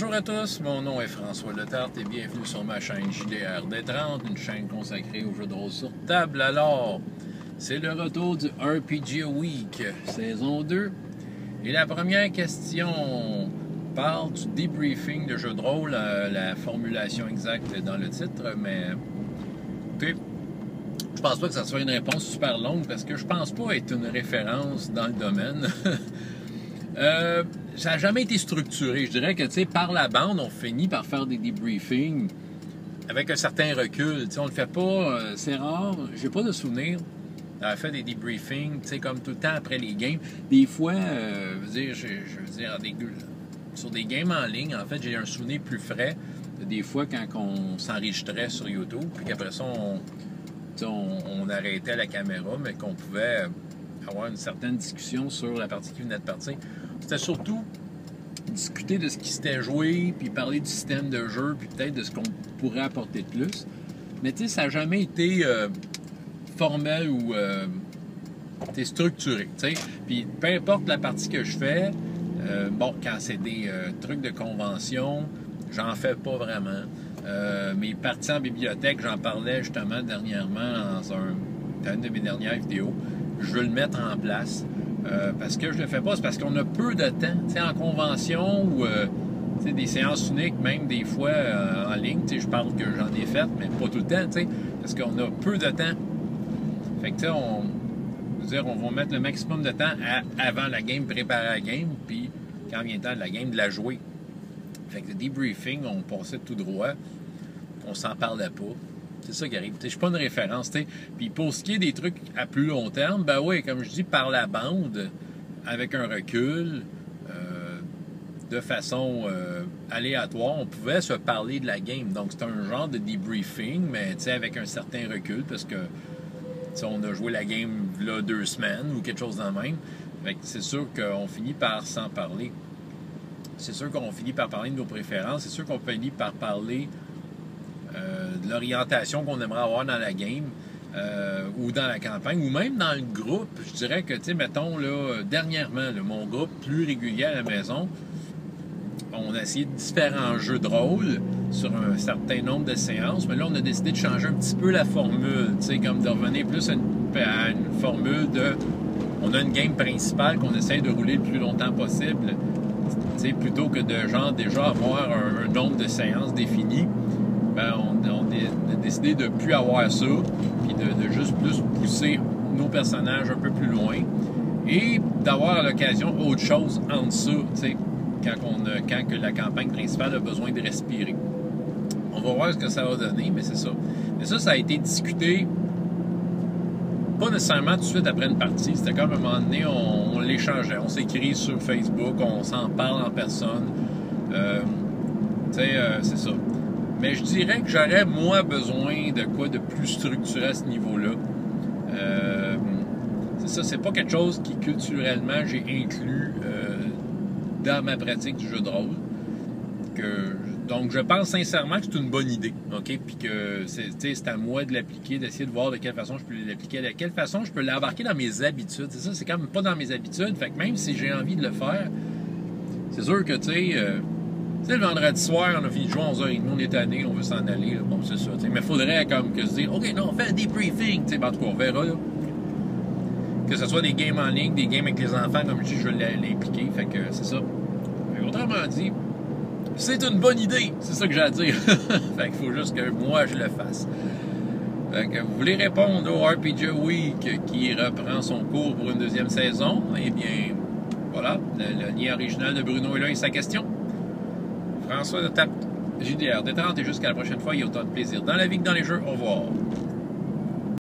Bonjour à tous, mon nom est François Letarte et bienvenue sur ma chaîne JDR D30, une chaîne consacrée aux jeux de rôle sur table. Alors, c'est le retour du RPG Week, saison 2. Et la première question parle du debriefing de jeux de rôle, la formulation exacte est dans le titre, mais écoutez, je pense pas que ça soit une réponse super longue parce que je pense pas être une référence dans le domaine. Ça n'a jamais été structuré. Je dirais que, tu sais, par la bande, on finit par faire des debriefings avec un certain recul. Tu sais, on le fait pas, c'est rare. J'ai pas de souvenir d'avoir fait des debriefings, tu sais, comme tout le temps après les games. Des fois, je veux dire, sur des games en ligne, en fait, j'ai un souvenir plus frais de des fois quand on s'enregistrait sur YouTube, puis qu'après ça, on arrêtait la caméra, mais qu'on pouvait avoir une certaine discussion sur la partie qui venait de partir. C'était surtout discuter de ce qui s'était joué, puis parler du système de jeu, puis peut-être de ce qu'on pourrait apporter de plus. Mais tu sais, ça n'a jamais été formel ou structuré, tu sais. Puis peu importe la partie que je fais, quand c'est des trucs de convention, j'en fais pas vraiment. Mes parties en bibliothèque, j'en parlais justement dernièrement dans une de mes dernières vidéos. Je veux le mettre en place. Parce que je le fais pas, c'est parce qu'on a peu de temps. Tu sais, en convention ou des séances uniques, même des fois en ligne, tu sais, je parle que j'en ai fait, mais pas tout le temps, tu sais, parce qu'on a peu de temps. Fait que tu sais, on va mettre le maximum de temps avant la game, préparer la game, puis quand vient le temps de la game, de la jouer. Fait que le debriefing, on passait tout droit, on s'en parlait pas. C'est ça qui arrive. Je suis pas une référence. T'sais. Puis pour ce qui est des trucs à plus long terme, ben oui, comme je dis, par la bande, avec un recul, de façon aléatoire, on pouvait se parler de la game. Donc c'est un genre de debriefing, mais avec un certain recul, parce que on a joué la game là 2 semaines ou quelque chose dans le même. Fait que c'est sûr qu'on finit par s'en parler. C'est sûr qu'on finit par parler de nos préférences. C'est sûr qu'on finit par parler de l'orientation qu'on aimerait avoir dans la game ou dans la campagne ou même dans le groupe. Je dirais que, tu sais, mettons, là, dernièrement, là, mon groupe plus régulier à la maison, on a essayé différents jeux de rôle sur un certain nombre de séances, mais là, on a décidé de changer un petit peu la formule, tu sais, comme de revenir plus à une formule de... On a une game principale qu'on essaie de rouler le plus longtemps possible, tu sais, plutôt que de, genre, déjà avoir un nombre de séances défini. Ben, on a décidé de ne plus avoir ça, puis de juste plus pousser nos personnages un peu plus loin et d'avoir à l'occasion autre chose en dessous, tu sais, quand que la campagne principale a besoin de respirer. On va voir ce que ça va donner, mais c'est ça. Mais ça a été discuté pas nécessairement tout de suite après une partie. C'était comme à un moment donné, on l'échangeait, on s'écrit sur Facebook, on s'en parle en personne. C'est ça. Mais je dirais que j'aurais, moi, besoin de quoi de plus structuré à ce niveau-là. C'est ça, c'est pas quelque chose qui, culturellement, j'ai inclus dans ma pratique du jeu de rôle. Donc, je pense sincèrement que c'est une bonne idée, OK? Puis que c'est à moi de l'appliquer, d'essayer de voir de quelle façon je peux l'appliquer, de quelle façon je peux l'embarquer dans mes habitudes. C'est ça, c'est quand même pas dans mes habitudes. Fait que même si j'ai envie de le faire, c'est sûr que, tu sais, le vendredi soir, on a fini de jouer à 11h30, on est tanné, on veut s'en aller. Là. Bon, c'est ça. T'sais. Mais il faudrait comme que se dire, OK, non, on fait un debriefing. En tout cas, on verra. Là. Que ce soit des games en ligne, des games avec les enfants, comme je dis, je veux l'impliquer. Fait que c'est ça. Mais autrement dit, c'est une bonne idée. C'est ça que j'ai à dire. Fait qu'il faut juste que moi, je le fasse. Fait que vous voulez répondre au RPG Week qui reprend son cours pour une deuxième saison, eh bien, voilà. Le lien original de Bruno est là et sa question. François Letarte, JDR D30 et jusqu'à la prochaine fois, il y a autant de plaisir dans la vie que dans les jeux. Au revoir.